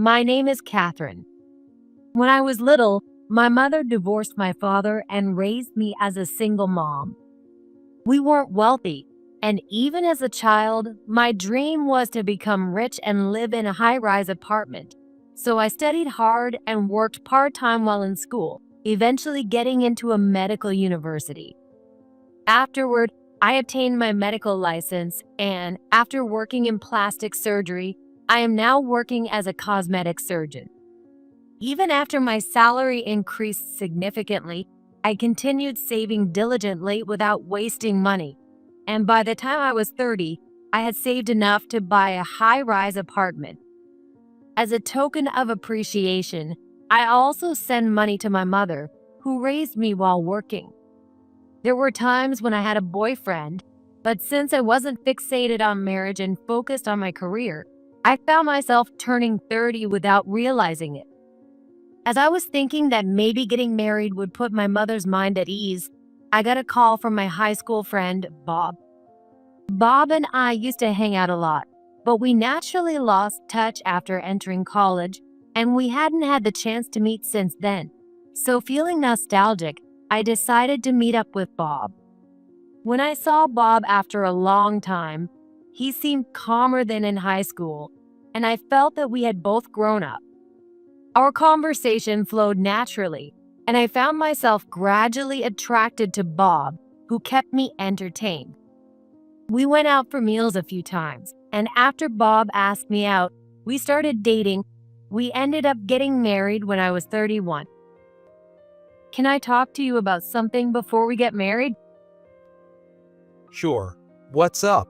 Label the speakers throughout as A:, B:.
A: My name is Catherine. When I was little, my mother divorced my father and raised me as a single mom. We weren't wealthy, and even as a child, my dream was to become rich and live in a high rise apartment. So I studied hard and worked part time while in school, eventually getting into a medical university. Afterward, I obtained my medical license, and after working in plastic surgery, I am now working as a cosmetic surgeon. Even after my salary increased significantly, I continued saving diligently without wasting money. And by the time I was 30, I had saved enough to buy a high rise apartment. As a token of appreciation, I also send money to my mother, who raised me while working. There were times when I had a boyfriend, but since I wasn't fixated on marriage and focused on my career, I found myself turning 30 without realizing it. As I was thinking that maybe getting married would put my mother's mind at ease, I got a call from my high school friend, Bob. Bob and I used to hang out a lot, but we naturally lost touch after entering college, and we hadn't had the chance to meet since then. So, feeling nostalgic, I decided to meet up with Bob. When I saw Bob after a long time, he seemed calmer than in high school, and I felt that we had both grown up. Our conversation flowed naturally, and I found myself gradually attracted to Bob, who kept me entertained. We went out for meals a few times, and after Bob asked me out, we started dating. We ended up getting married when I was 31. Can I talk to you about something before we get married?
B: Sure. What's up?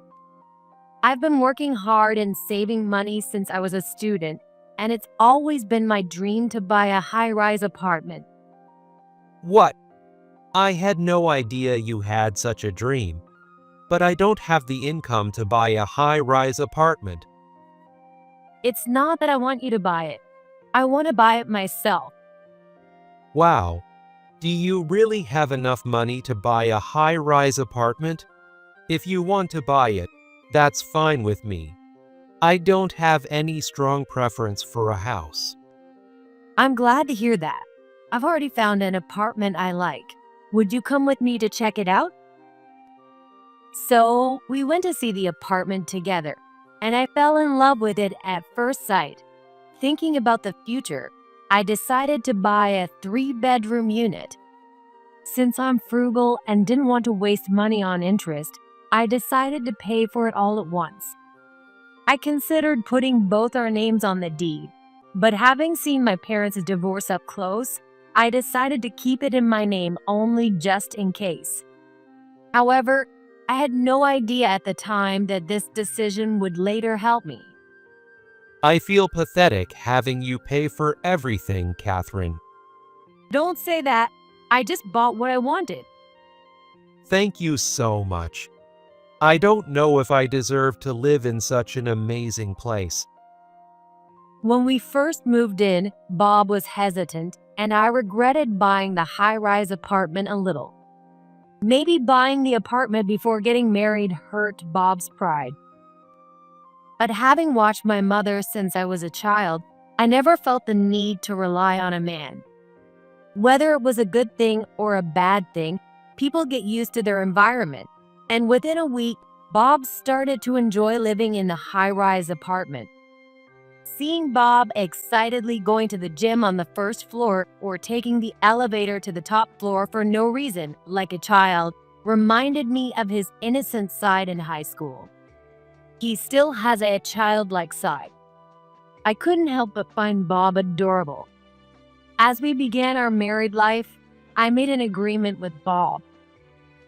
A: I've been working hard and saving money since I was a student, and it's always been my dream to buy a high-rise apartment.
B: What? I had no idea you had such a dream. But I don't have the income to buy a high-rise apartment.
A: It's not that I want you to buy it. I want to buy it myself.
B: Wow. Do you really have enough money to buy a high-rise apartment? If you want to buy it, that's fine with me. I don't have any strong preference for a house.
A: I'm glad to hear that. I've already found an apartment I like. Would you come with me to check it out? So, we went to see the apartment together, and I fell in love with it at first sight. Thinking about the future, I decided to buy a 3-bedroom unit. Since I'm frugal and didn't want to waste money on interest, I decided to pay for it all at once. I considered putting both our names on the deed, but having seen my parents' divorce up close, I decided to keep it in my name only just in case. However, I had no idea at the time that this decision would later help me.
B: I feel pathetic having you pay for everything, Catherine.
A: Don't say that. I just bought what I wanted.
B: Thank you so much. I don't know if I deserve to live in such an amazing place.
A: When we first moved in, Bob was hesitant, and I regretted buying the high-rise apartment a little. Maybe buying the apartment before getting married hurt Bob's pride. But having watched my mother since I was a child, I never felt the need to rely on a man. Whether it was a good thing or a bad thing, people get used to their environment. And within a week, Bob started to enjoy living in the high-rise apartment. Seeing Bob excitedly going to the gym on the first floor or taking the elevator to the top floor for no reason, like a child, reminded me of his innocent side in high school. He still has a childlike side. I couldn't help but find Bob adorable. As we began our married life, I made an agreement with Bob.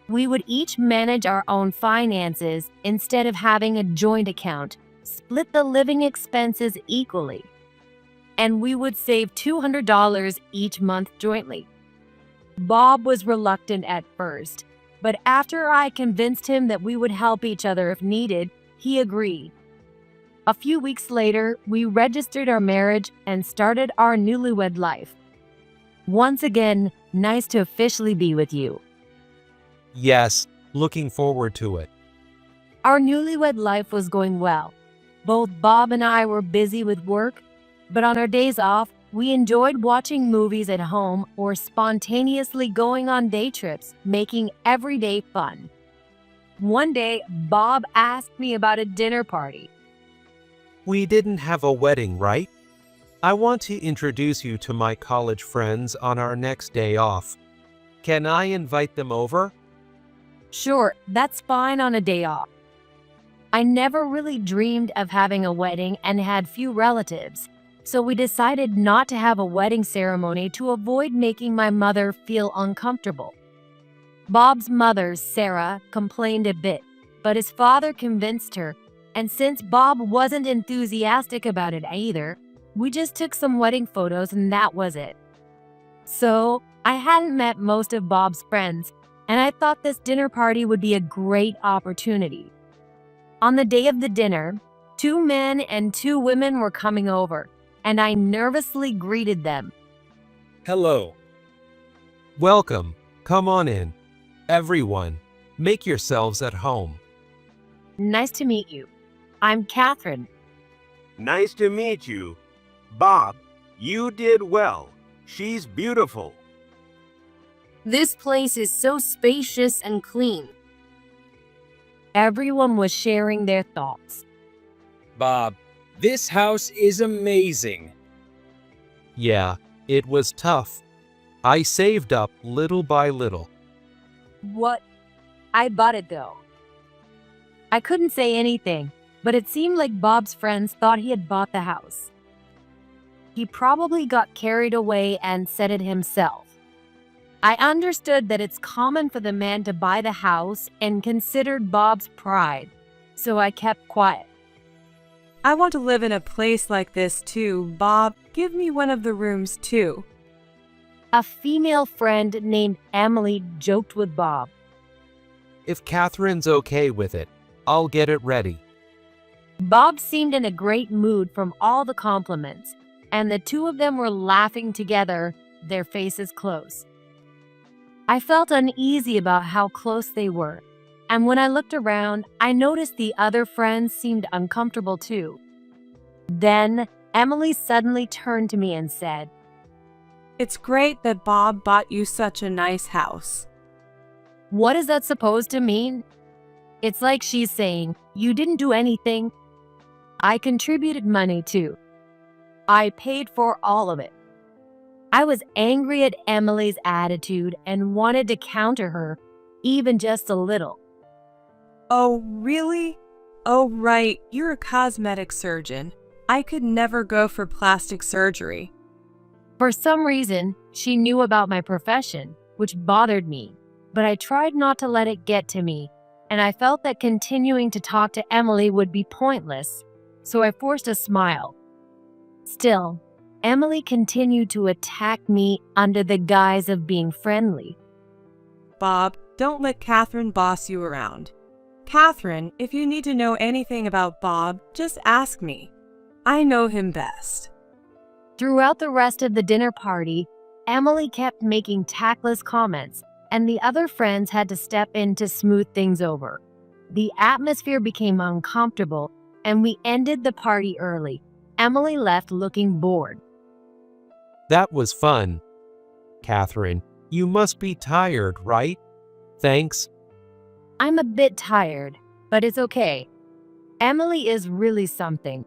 A: We would each manage our own finances instead of having a joint account, split the living expenses equally, and we would save $200 each month jointly. Bob was reluctant at first, but after I convinced him that we would help each other if needed, he agreed. A few weeks later, we registered our marriage and started our newlywed life. Once again, nice to officially be with you.
B: Yes, looking forward to it.
A: Our newlywed life was going well. Both Bob and I were busy with work, But on our days off, we enjoyed watching movies at home or spontaneously going on day trips, making every day fun. One day, Bob asked me about a dinner party.
B: We didn't have a wedding, right? I want to introduce you to my college friends on our next day off. Can I invite them over?
A: Sure, that's fine on a day off. I never really dreamed of having a wedding and had few relatives, so we decided not to have a wedding ceremony to avoid making my mother feel uncomfortable. Bob's mother, Sarah, complained a bit, but his father convinced her, and since Bob wasn't enthusiastic about it either, we just took some wedding photos and that was it. So, I hadn't met most of Bob's friends, and I thought this dinner party would be a great opportunity. On the day of the dinner, 2 men and 2 women were coming over, and I nervously greeted them.
B: Hello. Welcome. Come on in. Everyone, make yourselves at home.
A: Nice to meet you. I'm Catherine.
C: Nice to meet you. Bob, you did well. She's beautiful.
D: This place is so spacious and clean.
A: Everyone was sharing their thoughts.
E: Bob, this house is amazing.
B: Yeah, it was tough. I saved up little by little.
A: What? I bought it though. I couldn't say anything, but it seemed like Bob's friends thought he had bought the house. He probably got carried away and said it himself. I understood that it's common for the man to buy the house and considered Bob's pride, so I kept quiet.
F: I want to live in a place like this too, Bob. Give me one of the rooms too.
A: A female friend named Emily joked with Bob.
B: If Catherine's okay with it, I'll get it ready.
A: Bob seemed in a great mood from all the compliments, and the 2 of them were laughing together, their faces close. I felt uneasy about how close they were, and when I looked around, I noticed the other friends seemed uncomfortable too. Then, Emily suddenly turned to me and said,
F: It's great that Bob bought you such a nice house.
A: "What is that supposed to mean?" It's like she's saying, "You didn't do anything." I contributed money too. I paid for all of it. I was angry at Emily's attitude and wanted to counter her, even just a little.
F: Oh, really? Oh, right, you're a cosmetic surgeon. I could never go for plastic surgery.
A: For some reason, she knew about my profession, which bothered me, but I tried not to let it get to me, and I felt that continuing to talk to Emily would be pointless, so I forced a smile. Still, Emily continued to attack me under the guise of being friendly.
F: Bob, don't let Catherine boss you around. Catherine, if you need to know anything about Bob, just ask me. I know him best.
A: Throughout the rest of the dinner party, Emily kept making tactless comments, and the other friends had to step in to smooth things over. The atmosphere became uncomfortable, and we ended the party early. Emily left looking bored.
B: That was fun. Catherine, you must be tired, right? Thanks.
A: I'm a bit tired, but it's okay. Emily is really something.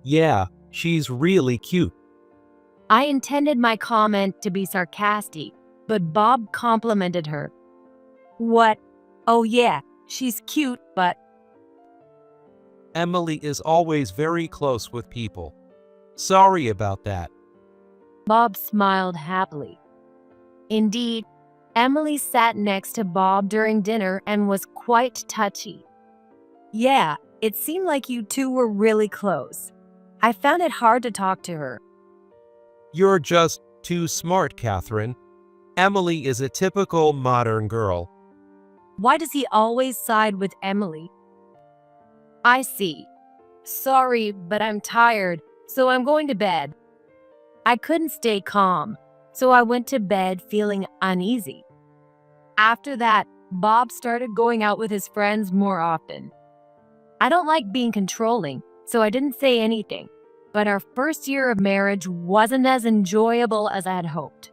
B: Yeah, she's really cute.
A: I intended my comment to be sarcastic, but Bob complimented her. What? Oh yeah, she's cute, but
B: Emily is always very close with people. Sorry about that.
A: Bob smiled happily. Indeed, Emily sat next to Bob during dinner and was quite touchy. Yeah, it seemed like you 2 were really close. I found it hard to talk to her.
B: You're just too smart, Catherine. Emily is a typical modern girl.
A: Why does he always side with Emily? I see. Sorry, but I'm tired, so I'm going to bed. I couldn't stay calm, so I went to bed feeling uneasy. After that, Bob started going out with his friends more often. I don't like being controlling, so I didn't say anything. but our first year of marriage wasn't as enjoyable as I had hoped.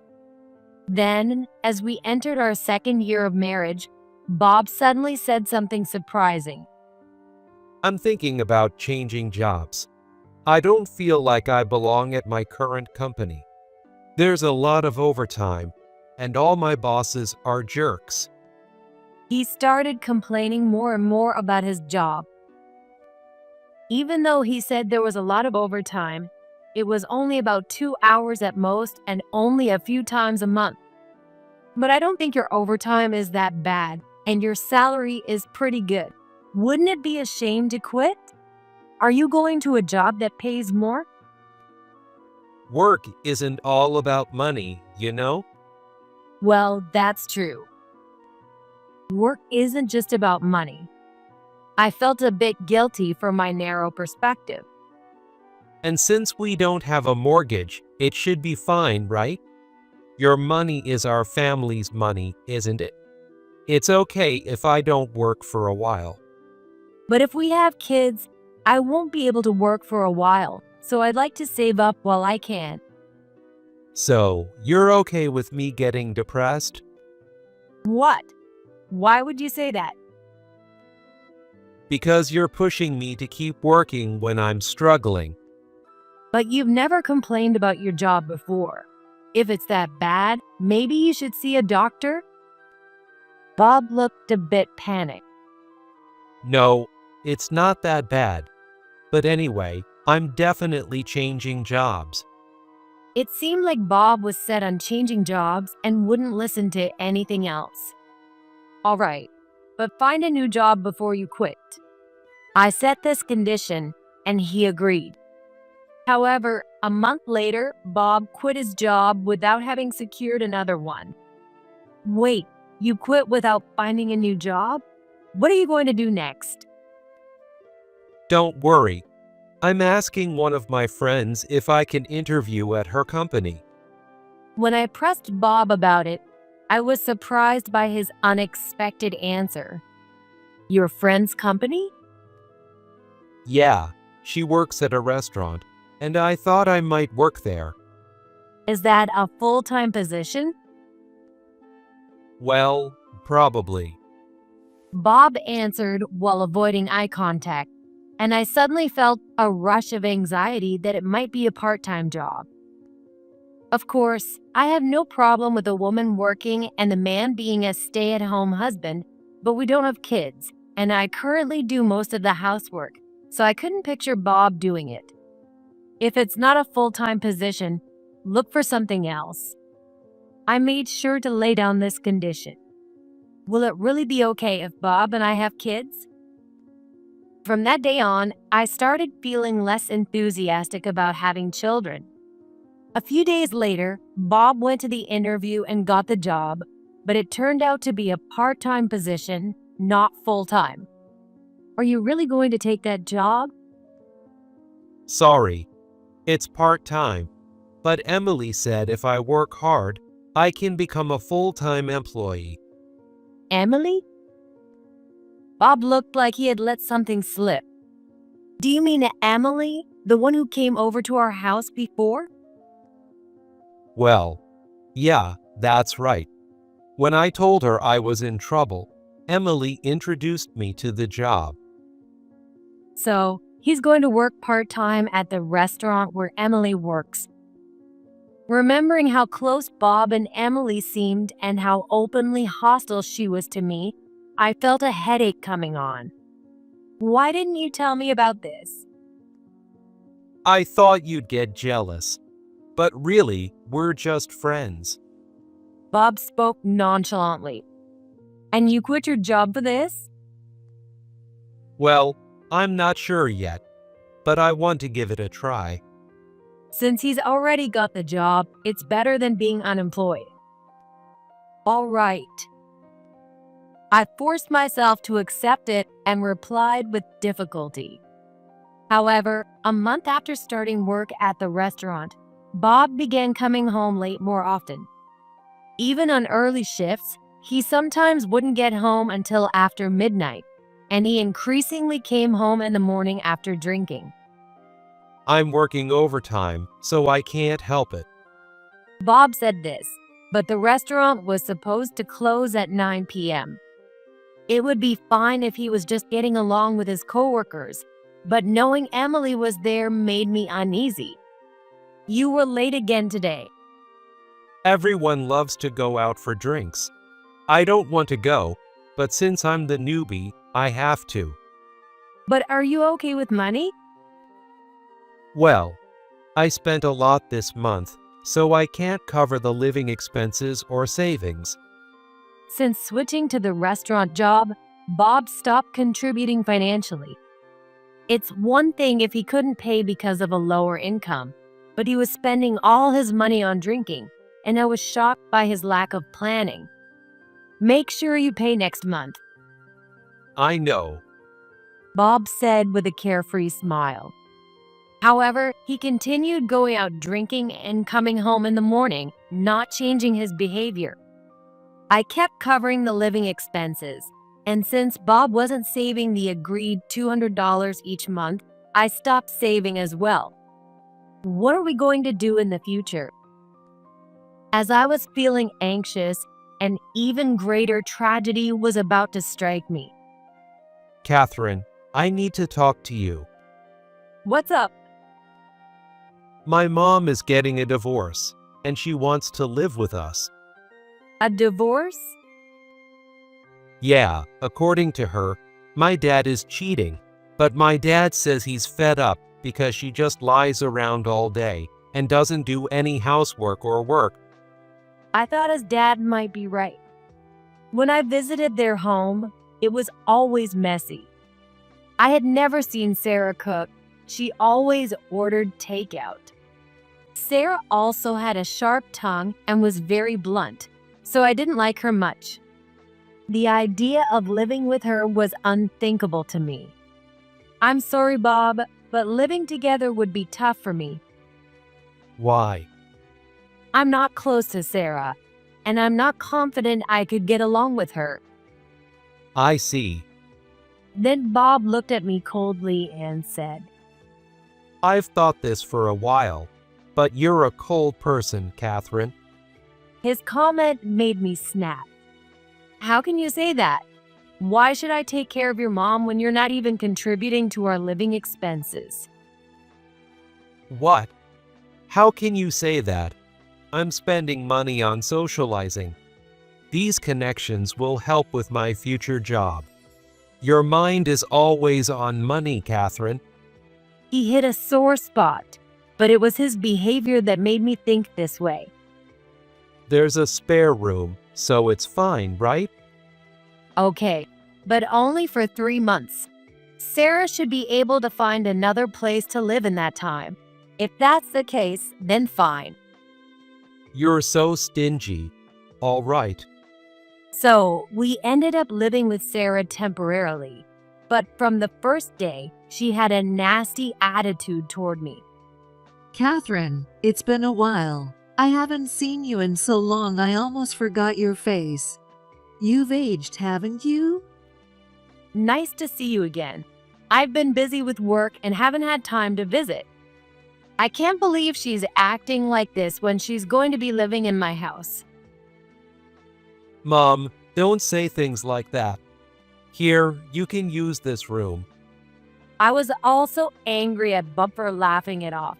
A: Then, as we entered our second year of marriage, Bob suddenly said something surprising.
B: I'm thinking about changing jobs. I don't feel like I belong at my current company. There's a lot of overtime, and all my bosses are jerks.
A: He started complaining more and more about his job. Even though he said there was a lot of overtime, it was only about 2 hours at most and only a few times a month. But I don't think your overtime is that bad, and your salary is pretty good. Wouldn't it be a shame to quit? Are you going to a job that pays more?
B: Work isn't all about money, you know?
A: Well, that's true. Work isn't just about money. I felt a bit guilty for my narrow perspective.
B: And since we don't have a mortgage, it should be fine, right? Your money is our family's money, isn't it? It's okay if I don't work for a while.
A: But if we have kids, I won't be able to work for a while, so I'd like to save up while I can.
B: So, you're okay with me getting depressed?
A: What? Why would you say that?
B: Because you're pushing me to keep working when I'm struggling.
A: But you've never complained about your job before. If it's that bad, maybe you should see a doctor? Bob looked a bit panicked.
B: No, it's not that bad. But anyway, I'm definitely changing jobs.
A: It seemed like Bob was set on changing jobs and wouldn't listen to anything else. All right, but find a new job before you quit. I set this condition, and he agreed. However, a month later, Bob quit his job without having secured another one. Wait, you quit without finding a new job? What are you going to do next?
B: Don't worry. I'm asking one of my friends if I can interview at her company.
A: When I pressed Bob about it, I was surprised by his unexpected answer. Your friend's company?
B: Yeah, she works at a restaurant, and I thought I might work there.
A: Is that a full-time position?
B: Well, probably.
A: Bob answered while avoiding eye contact, and I suddenly felt a rush of anxiety that it might be a part-time job. Of course, I have no problem with a woman working and the man being a stay-at-home husband, but we don't have kids, and I currently do most of the housework, so I couldn't picture Bob doing it. If it's not a full-time position, look for something else. I made sure to lay down this condition. Will it really be okay if Bob and I have kids? From that day on, I started feeling less enthusiastic about having children. A few days later, Bob went to the interview and got the job, but it turned out to be a part-time position, not full-time. Are you really going to take that job?
B: Sorry, it's part-time, but Emily said if I work hard, I can become a full-time employee.
A: Emily? Bob looked like he had let something slip. Do you mean Emily, the one who came over to our house before?
B: Well, yeah, that's right. When I told her I was in trouble, Emily introduced me to the job.
A: So, he's going to work part-time at the restaurant where Emily works. Remembering how close Bob and Emily seemed and how openly hostile she was to me, I felt a headache coming on. Why didn't you tell me about this?
B: I thought you'd get jealous. But really, we're just friends.
A: Bob spoke nonchalantly. And you quit your job for this?
B: Well, I'm not sure yet, but I want to give it a try.
A: Since he's already got the job, it's better than being unemployed. All right. I forced myself to accept it and replied with difficulty. However, a month after starting work at the restaurant, Bob began coming home late more often. Even on early shifts, he sometimes wouldn't get home until after midnight, and he increasingly came home in the morning after drinking.
B: I'm working overtime, so I can't help it.
A: Bob said this, but the restaurant was supposed to close at 9 p.m. It would be fine if he was just getting along with his coworkers, but knowing Emily was there made me uneasy. You were late again today.
B: Everyone loves to go out for drinks. I don't want to go, but since I'm the newbie, I have to.
A: But are you okay with money?
B: Well, I spent a lot this month, so I can't cover the living expenses or savings.
A: Since switching to the restaurant job, Bob stopped contributing financially. It's one thing if he couldn't pay because of a lower income, but he was spending all his money on drinking, and I was shocked by his lack of planning. Make sure you pay next month,
B: I know.
A: Bob said with a carefree smile. However, he continued going out drinking and coming home in the morning, not changing his behavior. I kept covering the living expenses, and since Bob wasn't saving the agreed $200 each month, I stopped saving as well. What are we going to do in the future? As I was feeling anxious, an even greater tragedy was about to strike me.
B: Catherine, I need to talk to you.
A: What's up?
B: My mom is getting a divorce, and she wants to live with us.
A: A divorce?
B: Yeah, according to her, my dad is cheating, but my dad says he's fed up because she just lies around all day and doesn't do any housework or work.
A: I thought his dad might be right. When I visited their home, it was always messy. I had never seen Sarah cook. She always ordered takeout. Sarah also had a sharp tongue and was very blunt, so I didn't like her much. The idea of living with her was unthinkable to me. I'm sorry, Bob, but living together would be tough for me.
B: Why?
A: I'm not close to Sarah, and I'm not confident I could get along with her.
B: I see.
A: Then Bob looked at me coldly and said,
B: I've thought this for a while, but you're a cold person, Catherine.
A: His comment made me snap. How can you say that? Why should I take care of your mom when you're not even contributing to our living expenses?
B: What? How can you say that? I'm spending money on socializing. These connections will help with my future job. Your mind is always on money, Catherine.
A: He hit a sore spot, but it was his behavior that made me think this way.
B: There's a spare room, so it's fine, right?
A: Okay, but only for 3 months. Sarah should be able to find another place to live in that time. If that's the case, then fine.
B: You're so stingy. All right.
A: So, we ended up living with Sarah temporarily, but from the first day, she had a nasty attitude toward me.
G: Catherine, it's been a while. I haven't seen you in so long I almost forgot your face. You've aged, haven't you?
A: Nice to see you again. I've been busy with work and haven't had time to visit. I can't believe she's acting like this when she's going to be living in my house.
B: Mom, don't say things like that. Here, you can use this room.
A: I was also angry at Bob for laughing it off.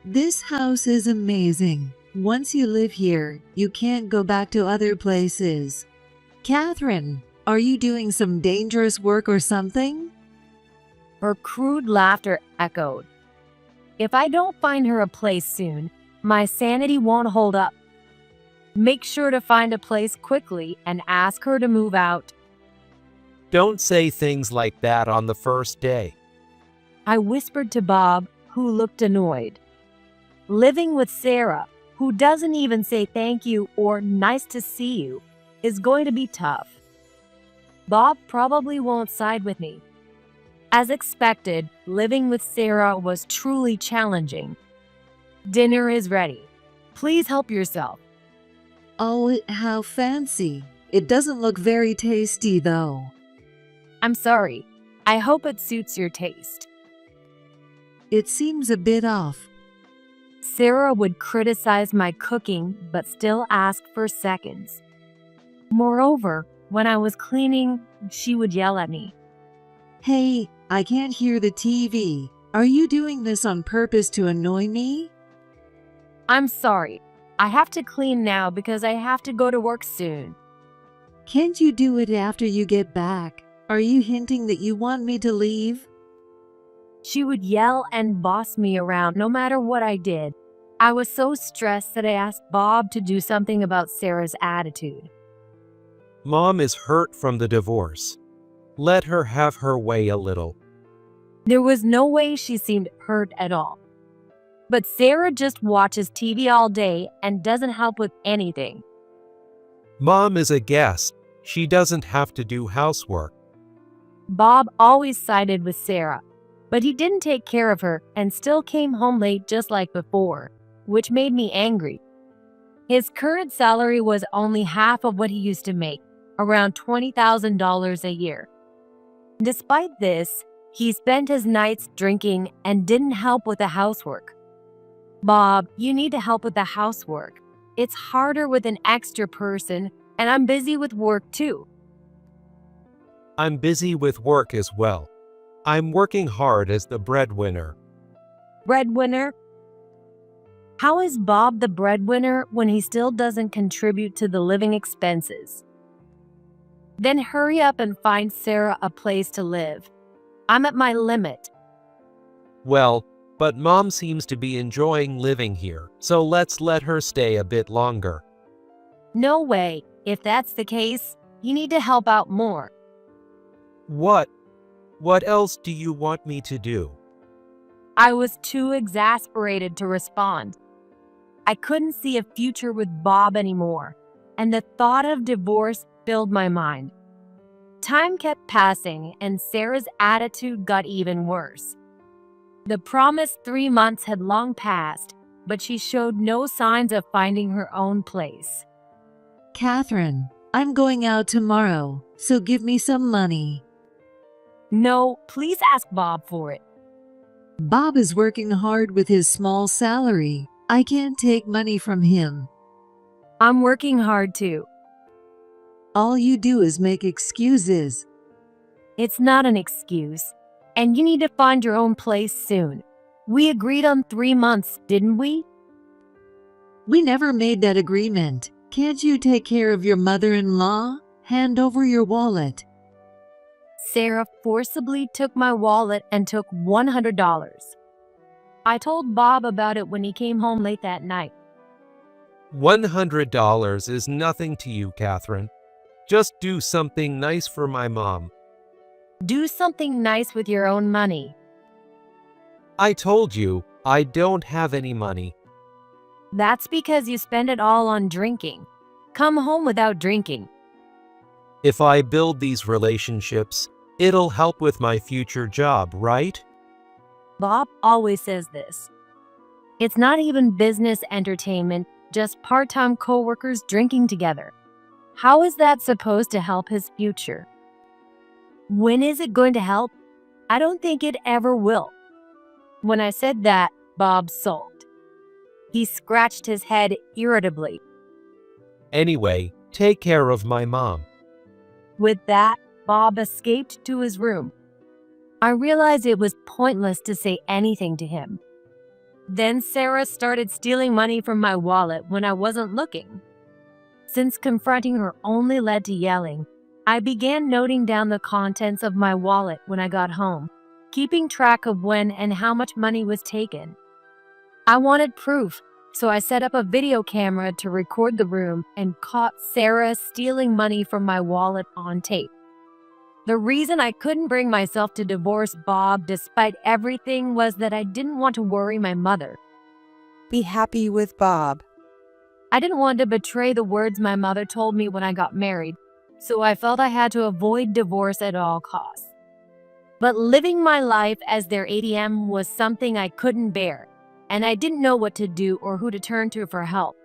G: This house is amazing. Once you live here, you can't go back to other places. Catherine, are you doing some dangerous work or something?
A: Her crude laughter echoed. If I don't find her a place soon, my sanity won't hold up. Make sure to find a place quickly and ask her to move out.
B: Don't say things like that on the first day.
A: I whispered to Bob, who looked annoyed. Living with Sarah, who doesn't even say thank you or nice to see you, is going to be tough. Bob probably won't side with me. As expected, living with Sarah was truly challenging. Dinner is ready. Please help yourself.
G: Oh, how fancy. It doesn't look very tasty though.
A: I'm sorry. I hope it suits your taste.
G: It seems a bit off.
A: Sarah would criticize my cooking but still ask for seconds. Moreover, when I was cleaning, she would yell at me.
G: Hey, I can't hear the TV. Are you doing this on purpose to annoy me?
A: I'm sorry. I have to clean now because I have to go to work soon.
G: Can't you do it after you get back? Are you hinting that you want me to leave?
A: She would yell and boss me around no matter what I did. I was so stressed that I asked Bob to do something about Sarah's attitude.
B: Mom is hurt from the divorce. Let her have her way a little.
A: There was no way she seemed hurt at all. But Sarah just watches TV all day and doesn't help with anything.
B: Mom is a guest. She doesn't have to do housework.
A: Bob always sided with Sarah, but he didn't take care of her and still came home late just like before, which made me angry. His current salary was only half of what he used to make, around $20,000 a year. Despite this, he spent his nights drinking and didn't help with the housework. Bob, you need to help with the housework. It's harder with an extra person, and I'm busy with work too.
B: I'm busy with work as well. I'm working hard as the breadwinner.
A: Breadwinner? How is Bob the breadwinner when he still doesn't contribute to the living expenses? Then hurry up and find Sarah a place to live. I'm at my limit.
B: Well, but Mom seems to be enjoying living here, so let's let her stay a bit longer.
A: No way. If that's the case, you need to help out more.
B: What? What else do you want me to do?
A: I was too exasperated to respond. I couldn't see a future with Bob anymore, and the thought of divorce filled my mind. Time kept passing, and Sarah's attitude got even worse. The promised 3 months had long passed, but she showed no signs of finding her own place.
G: Catherine, I'm going out tomorrow, so give me some money.
A: No, please ask Bob for it.
G: Bob is working hard with his small salary. I can't take money from him.
A: I'm working hard too.
G: All you do is make excuses.
A: It's not an excuse, and you need to find your own place soon. We agreed on 3 months, didn't we?
G: We never made that agreement. Can't you take care of your mother-in-law? Hand over your wallet.
A: Sarah forcibly took my wallet and took $100. I told Bob about it when he came home late that night.
B: $100 is nothing to you, Catherine. Just do something nice for my mom.
A: Do something nice with your own money.
B: I told you, I don't have any money.
A: That's because you spend it all on drinking. Come home without drinking.
B: If I build these relationships, it'll help with my future job, right?
A: Bob always says this. It's not even business entertainment, just part-time co-workers drinking together. How is that supposed to help his future? When is it going to help? I don't think it ever will. When I said that, Bob sulked. He scratched his head irritably.
B: Anyway, take care of my mom.
A: With that, Bob escaped to his room. I realized it was pointless to say anything to him. Then Sarah started stealing money from my wallet when I wasn't looking. Since confronting her only led to yelling, I began noting down the contents of my wallet when I got home, keeping track of when and how much money was taken. I wanted proof, so I set up a video camera to record the room and caught Sarah stealing money from my wallet on tape. The reason I couldn't bring myself to divorce Bob despite everything was that I didn't want to worry my mother.
F: Be happy with Bob.
A: I didn't want to betray the words my mother told me when I got married, so I felt I had to avoid divorce at all costs. But living my life as their ATM was something I couldn't bear, and I didn't know what to do or who to turn to for help.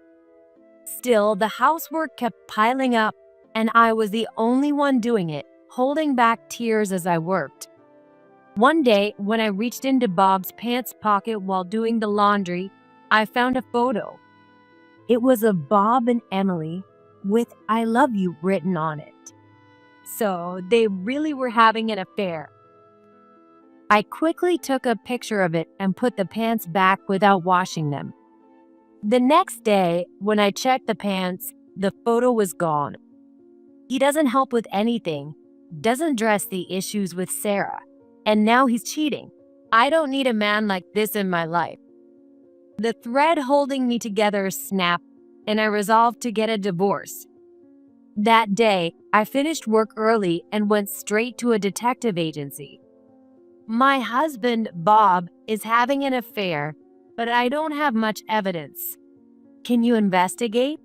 A: Still, the housework kept piling up, and I was the only one doing it, holding back tears as I worked. One day, when I reached into Bob's pants pocket while doing the laundry, I found a photo. It was of Bob and Emily with "I love you" written on it. So they really were having an affair. I quickly took a picture of it and put the pants back without washing them. The next day, when I checked the pants, the photo was gone. He doesn't help with anything, doesn't address the issues with Sarah, and now he's cheating. I don't need a man like this in my life. The thread holding me together snapped, and I resolved to get a divorce. That day, I finished work early and went straight to a detective agency. My husband, Bob, is having an affair, but I don't have much evidence. Can you investigate?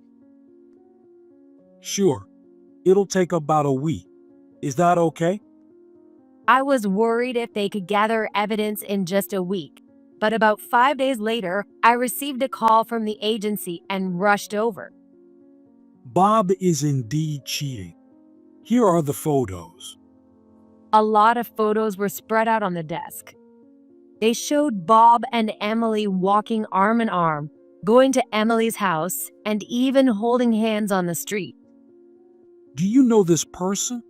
H: Sure. It'll take about a week. Is that okay?
A: I was worried if they could gather evidence in just a week, but about 5 days later, I received a call from the agency and rushed over.
H: Bob is indeed cheating. Here are the photos.
A: A lot of photos were spread out on the desk. They showed Bob and Emily walking arm in arm, going to Emily's house, and even holding hands on the street.
H: Do you know this person?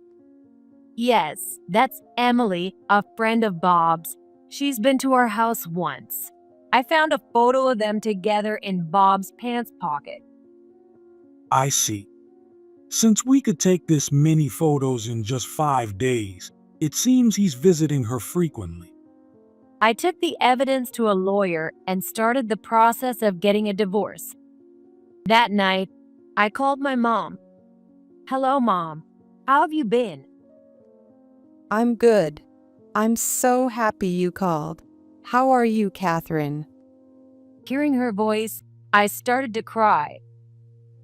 A: Yes, that's Emily, a friend of Bob's. She's been to our house once. I found a photo of them together in Bob's pants pocket.
H: I see. Since we could take this many photos in just 5 days, it seems he's visiting her frequently.
A: I took the evidence to a lawyer and started the process of getting a divorce. That night, I called my mom. "Hello, Mom. How have you been?"
I: I'm good. I'm so happy you called. How are you, Catherine?
A: Hearing her voice, I started to cry.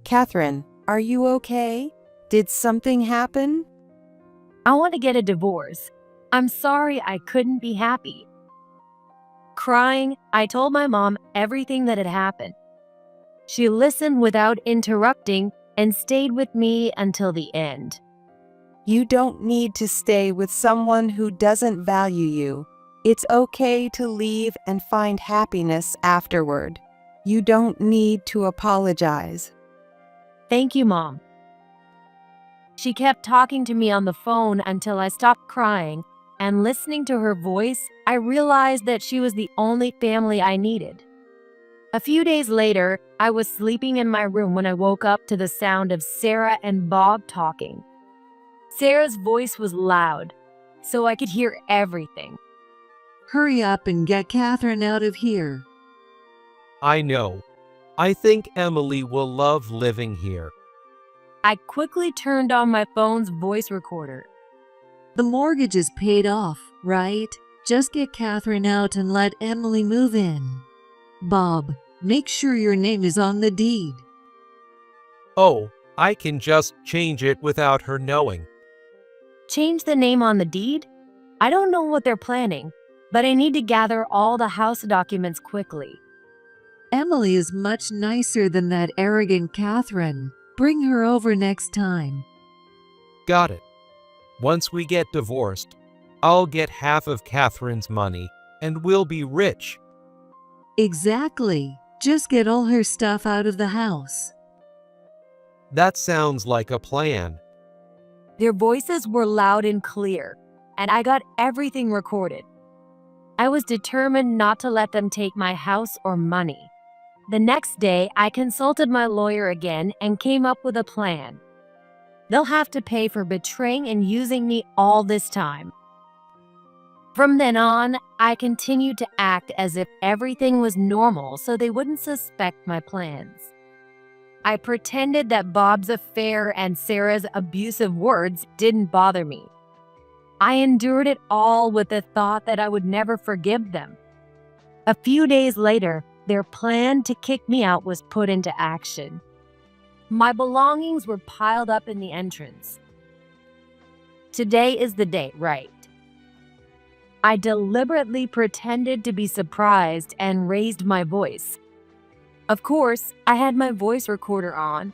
I: Catherine, are you okay? Did something happen?
A: I want to get a divorce. I'm sorry I couldn't be happy. Crying, I told my mom everything that had happened. She listened without interrupting and stayed with me until the end.
I: You don't need to stay with someone who doesn't value you. It's okay to leave and find happiness afterward. You don't need to apologize.
A: Thank you, Mom. She kept talking to me on the phone until I stopped crying, and listening to her voice, I realized that she was the only family I needed. A few days later, I was sleeping in my room when I woke up to the sound of Sarah and Bob talking. Sarah's voice was loud, so I could hear everything.
G: Hurry up and get Catherine out of here.
B: I know. I think Emily will love living here.
A: I quickly turned on my phone's voice recorder.
G: The mortgage is paid off, right? Just get Catherine out and let Emily move in. Bob, make sure your name is on the deed.
B: Oh, I can just change it without her knowing.
A: Change the name on the deed? I don't know what they're planning, but I need to gather all the house documents quickly.
G: Emily is much nicer than that arrogant Catherine. Bring her over next time.
B: Got it. Once we get divorced, I'll get half of Catherine's money, and we'll be rich.
G: Exactly. Just get all her stuff out of the house.
B: That sounds like a plan.
A: Their voices were loud and clear, and I got everything recorded. I was determined not to let them take my house or money. The next day, I consulted my lawyer again and came up with a plan. They'll have to pay for betraying and using me all this time. From then on, I continued to act as if everything was normal so they wouldn't suspect my plans. I pretended that Bob's affair and Sarah's abusive words didn't bother me. I endured it all with the thought that I would never forgive them. A few days later, their plan to kick me out was put into action. My belongings were piled up in the entrance. Today is the day, right? I deliberately pretended to be surprised and raised my voice. Of course, I had my voice recorder on.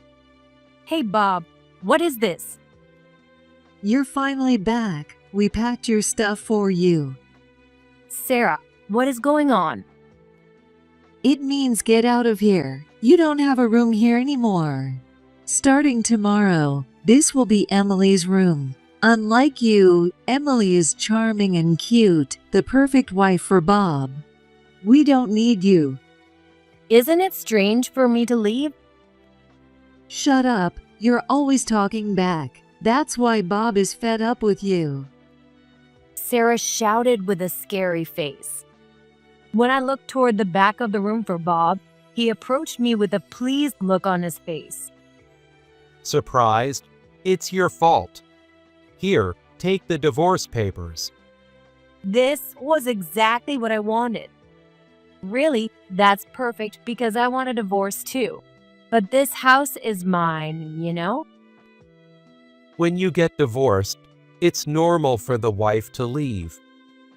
A: "Hey, Bob, what is this?"
G: You're finally back. We packed your stuff for you.
A: Sarah, what is going on?
G: It means get out of here. You don't have a room here anymore. Starting tomorrow, this will be Emily's room. Unlike you, Emily is charming and cute, the perfect wife for Bob. We don't need you.
A: Isn't it strange for me to leave?
G: Shut up, you're always talking back. That's why Bob is fed up with you.
A: Sarah shouted with a scary face. When I looked toward the back of the room for Bob, he approached me with a pleased look on his face.
B: Surprised? It's your fault. Here, take the divorce papers.
A: This was exactly what I wanted. Really, that's perfect because I want a divorce too. But this house is mine, you know?
B: When you get divorced, it's normal for the wife to leave.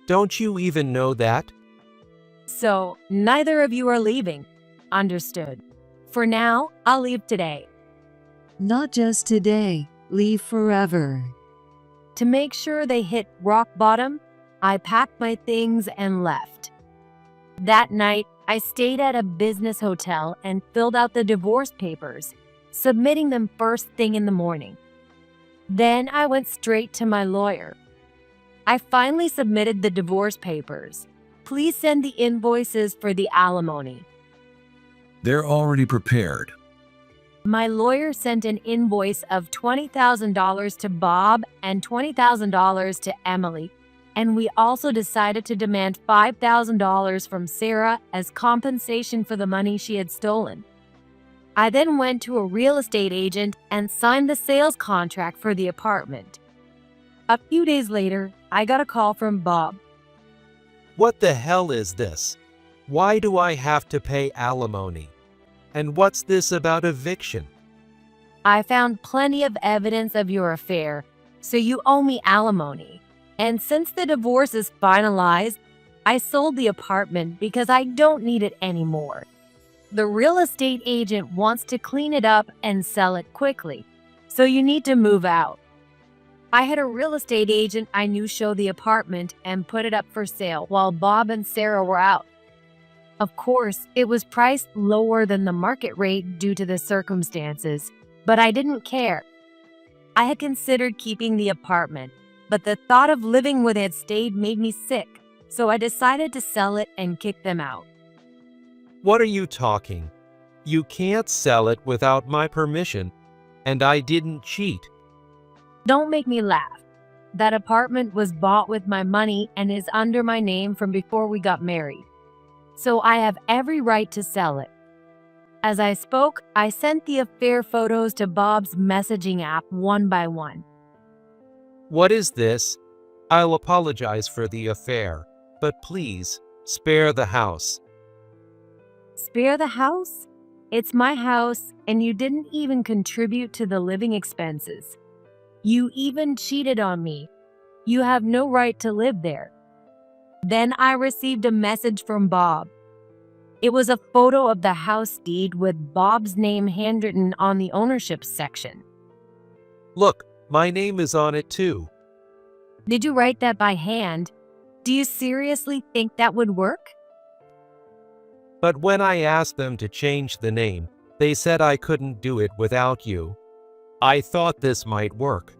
B: Don't you even know that?
A: So, neither of you are leaving. Understood. For now, I'll leave today.
G: Not just today, leave forever.
A: To make sure they hit rock bottom, I packed my things and left. That night, I stayed at a business hotel and filled out the divorce papers, submitting them first thing in the morning. Then I went straight to my lawyer. I finally submitted the divorce papers. Please send the invoices for the alimony.
J: They're already prepared.
A: My lawyer sent an invoice of $20,000 to Bob and $20,000 to Emily, and we also decided to demand $5,000 from Sarah as compensation for the money she had stolen. I then went to a real estate agent and signed the sales contract for the apartment. A few days later, I got a call from Bob.
B: What the hell is this? Why do I have to pay alimony? And what's this about eviction?
A: I found plenty of evidence of your affair, so you owe me alimony. And since the divorce is finalized, I sold the apartment because I don't need it anymore. The real estate agent wants to clean it up and sell it quickly, so you need to move out. I had a real estate agent I knew show the apartment and put it up for sale while Bob and Sarah were out. Of course, it was priced lower than the market rate due to the circumstances, but I didn't care. I had considered keeping the apartment, but the thought of living where they had stayed made me sick, so I decided to sell it and kick them out.
B: What are you talking? You can't sell it without my permission, and I didn't cheat.
A: Don't make me laugh. That apartment was bought with my money and is under my name from before we got married, so I have every right to sell it. As I spoke, I sent the affair photos to Bob's messaging app one by one.
B: What is this? I'll apologize for the affair, but please, spare the house.
A: Spare the house? It's my house, and you didn't even contribute to the living expenses. You even cheated on me. You have no right to live there. Then I received a message from Bob. It was a photo of the house deed with Bob's name handwritten on the ownership section.
B: Look, my name is on it too.
A: Did you write that by hand? Do you seriously think that would work?
B: But when I asked them to change the name, they said I couldn't do it without you. I thought this might work.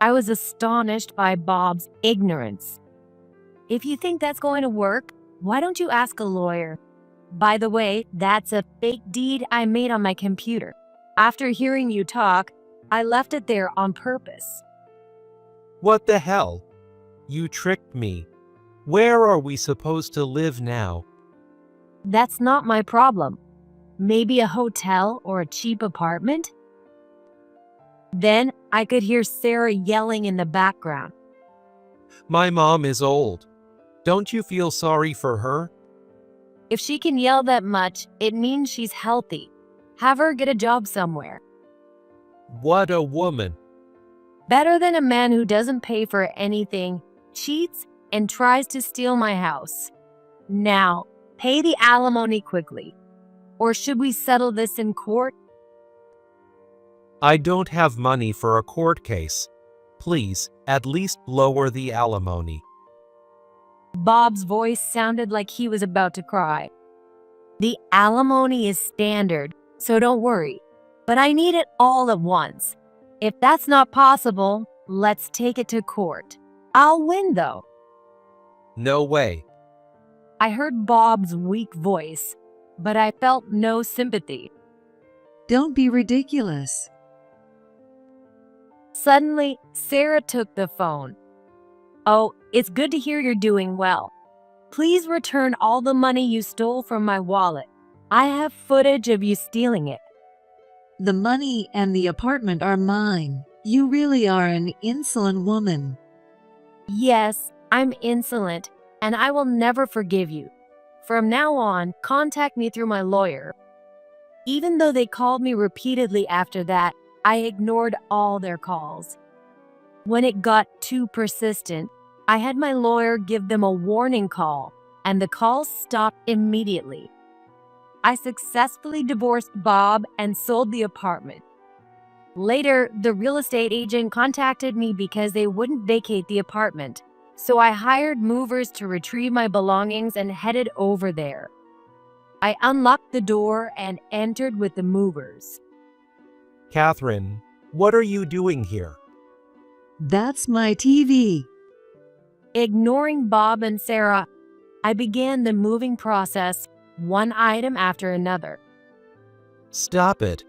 A: I was astonished by Bob's ignorance. If you think that's going to work, why don't you ask a lawyer? By the way, that's a fake deed I made on my computer. After hearing you talk, I left it there on purpose.
B: What the hell? You tricked me. Where are we supposed to live now?
A: That's not my problem. Maybe a hotel or a cheap apartment? Then I could hear Sarah yelling in the background.
B: My mom is old. Don't you feel sorry for her?
A: If she can yell that much, it means she's healthy. Have her get a job somewhere.
B: What a woman.
A: Better than a man who doesn't pay for anything, cheats, and tries to steal my house. Now, pay the alimony quickly. Or should we settle this in court?
B: I don't have money for a court case. Please, at least lower the alimony.
A: Bob's voice sounded like he was about to cry. The alimony is standard, so don't worry. But I need it all at once. If that's not possible, let's take it to court. I'll win, though.
B: No way.
A: I heard Bob's weak voice, but I felt no sympathy.
G: Don't be ridiculous.
A: Suddenly, Sarah took the phone. Oh, it's good to hear you're doing well. Please return all the money you stole from my wallet. I have footage of you stealing it.
G: The money and the apartment are mine. You really are an insolent woman.
A: Yes, I'm insolent, and I will never forgive you. From now on, contact me through my lawyer. Even though they called me repeatedly after that, I ignored all their calls. When it got too persistent, I had my lawyer give them a warning call, and the calls stopped immediately. I successfully divorced Bob and sold the apartment. Later, the real estate agent contacted me because they wouldn't vacate the apartment, so I hired movers to retrieve my belongings and headed over there. I unlocked the door and entered with the movers.
B: Catherine, what are you doing here?
G: That's my TV.
A: Ignoring Bob and Sarah, I began the moving process, one item after another.
B: Stop it.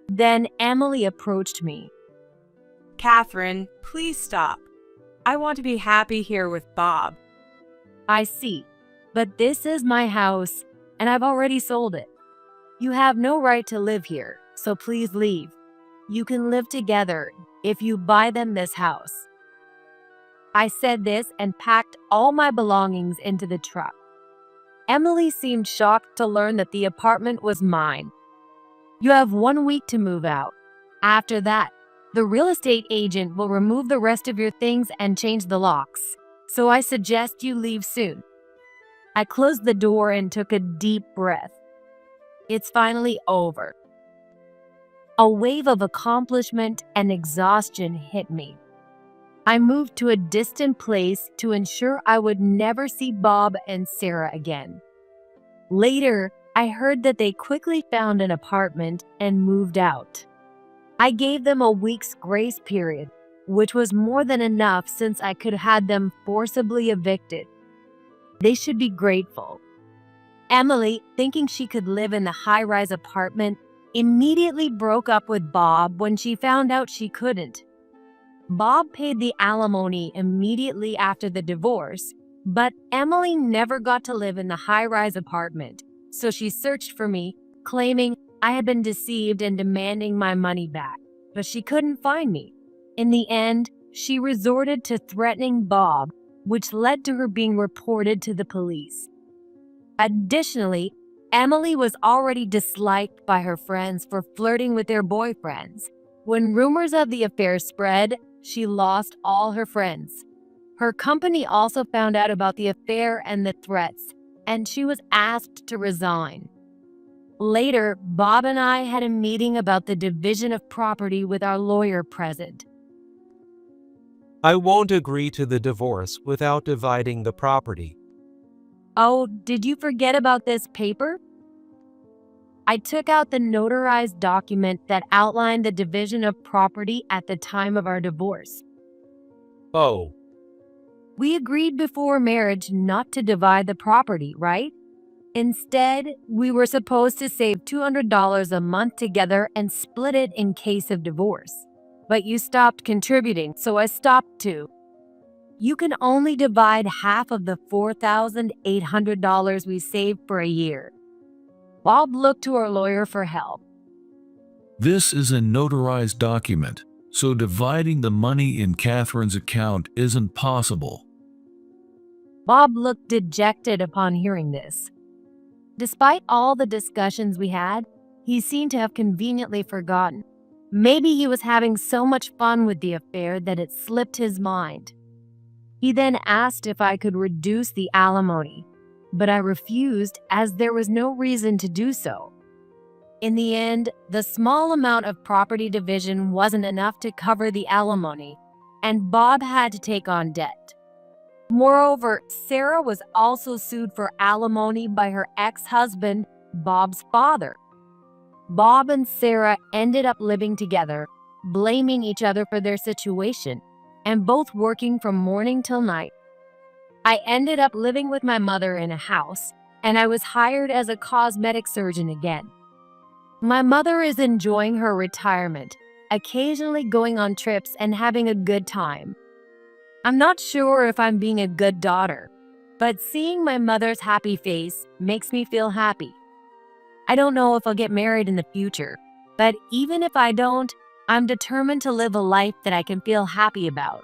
A: Then Emily approached me.
F: Catherine, please stop. I want to be happy here with Bob.
A: I see, but this is my house, and I've already sold it. You have no right to live here, so please leave. You can live together if you buy them this house. I said this and packed all my belongings into the truck. Emily seemed shocked to learn that the apartment was mine. You have 1 week to move out. After that, the real estate agent will remove the rest of your things and change the locks, so I suggest you leave soon. I closed the door and took a deep breath. It's finally over. A wave of accomplishment and exhaustion hit me. I moved to a distant place to ensure I would never see Bob and Sarah again. Later, I heard that they quickly found an apartment and moved out. I gave them a week's grace period, which was more than enough since I could have had them forcibly evicted. They should be grateful. Emily, thinking she could live in the high-rise apartment, immediately broke up with Bob when she found out she couldn't. Bob paid the alimony immediately after the divorce, but Emily never got to live in the high-rise apartment, so she searched for me, claiming I had been deceived and demanding my money back, but she couldn't find me. In the end, she resorted to threatening Bob, which led to her being reported to the police. Additionally, Emily was already disliked by her friends for flirting with their boyfriends. When rumors of the affair spread, she lost all her friends. Her company also found out about the affair and the threats, and she was asked to resign. Later, Bob and I had a meeting about the division of property with our lawyer present.
B: I won't agree to the divorce without dividing the property.
A: Oh, did you forget about this paper? I took out the notarized document that outlined the division of property at the time of our divorce.
B: Oh,
A: We agreed before marriage not to divide the property, right? Instead, we were supposed to save $200 a month together and split it in case of divorce. But you stopped contributing, so I stopped too. You can only divide half of the $4,800 we saved for a year. Bob looked to our lawyer for help.
J: This is a notarized document, so dividing the money in Catherine's account isn't possible.
A: Bob looked dejected upon hearing this. Despite all the discussions we had, he seemed to have conveniently forgotten. Maybe he was having so much fun with the affair that it slipped his mind. He then asked if I could reduce the alimony, but I refused as there was no reason to do so. In the end, the small amount of property division wasn't enough to cover the alimony, and Bob had to take on debt. Moreover, Sarah was also sued for alimony by her ex-husband, Bob's father. Bob and Sarah ended up living together, blaming each other for their situation, and both working from morning till night. I ended up living with my mother in a house, and I was hired as a cosmetic surgeon again. My mother is enjoying her retirement, occasionally going on trips and having a good time. I'm not sure if I'm being a good daughter, but seeing my mother's happy face makes me feel happy. I don't know if I'll get married in the future, but even if I don't, I'm determined to live a life that I can feel happy about.